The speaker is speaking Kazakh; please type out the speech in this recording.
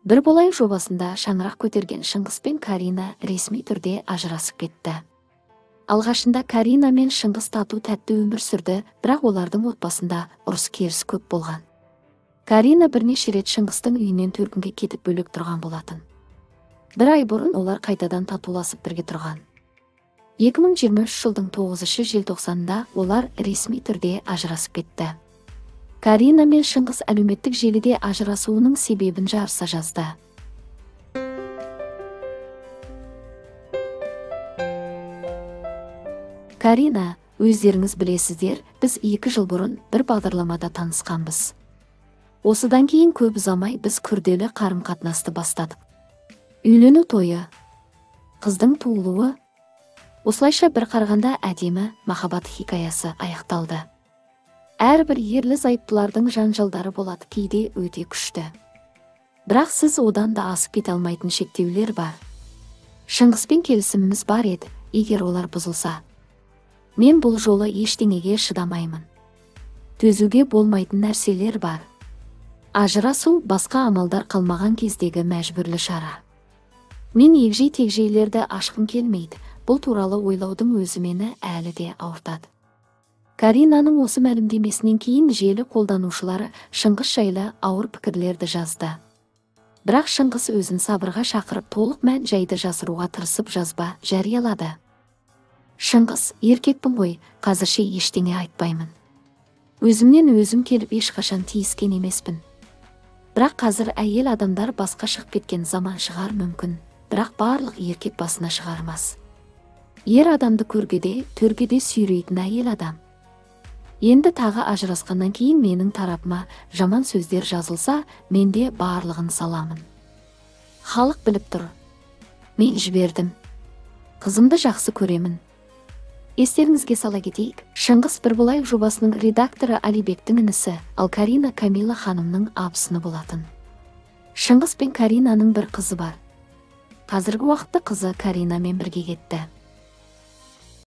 Бір болайық жобасында шаңырақ көтерген Шыңғыс пен Карина ресми түрде ажырасып кетті. Алғашында Карина мен Шыңғыс тату тәтті өмір сүрді, бірақ олардың отбасында ұрыс-керіс көп болған. Карина бірнеше рет Шыңғыстың үйінен төркінге кетіп бөлек тұрған болатын. Бір ай бұрын олар қайтадан татуласып бірге тұрған. 2023 жылдың 9 желтоқсанында олар ресми түрде ажырасып кетті. Карина мен Шыңғыс әлеуметтік желіде ажырасуының себебін жарыса жазды. Карина, өздеріңіз білесіздер, біз 2 жыл бұрын бір бағдарламада танысқанбыз. Осыдан кейін көп ұзамай біз күрделі қарым-қатынасты бастадық. Үйлену тойы, қыздың туылуы, осылайша бір қарағанда әдемі махаббат хикаясы аяқталды. Әрбір ерлі-зайыптылардың жанжалдары болады, кейде өте күшті. Бірақ сіз одан да асып кете алмайтын шектеулер бар. Шыңғыспен келісіміміз бар еді, егер олар бұзылса. Мен бұл жолы ештеңеге шыдамаймын. Төзуге болмайтын нәрселер бар. Ажырасу басқа амалдар қалмаған кездегі мәжбүрлі шара. Мен егжей-тегжейлерді ашқым келмейді, бұл туралы ойлаудың өзі мені әлі де ауыртады. Каринаның осы мәлімдемесінен кейін желі қолданушылары Шыңғыс жайлы ауыр пікірлерді жазды. Бірақ Шыңғыс өзін сабырға шақырып толық мән жайды жасыруға тырысып жазба жариялады. Шыңғыс, еркекпін ғой, қазірше ештеңе айтпаймын. Өзімнен өзім келіп ешқашан тиіскен емеспін. Бірақ қазір әйел адамдар басқа шығып кеткен заман шығар мүмкін, бірақ барлық еркек басына шығармас. Ер адамды төргеде сүйрейтін әйел адам. Енді тағы ажырасқаннан кейін менің тарапыма жаман сөздер жазылса, менде барлығын саламын. Халық біліп тұр. Мен жібердім. Қызымды жақсы көремін. Естеріңізге сала кетейік, Шыңғыс бір болайық жобасының редакторы Алибектің інісі, ал Карина Камила ханымның абысыны болатын. Шыңғыс пен Каринаның бір қызы бар. Қазіргі уақытта қызы Каринамен бірге кетті.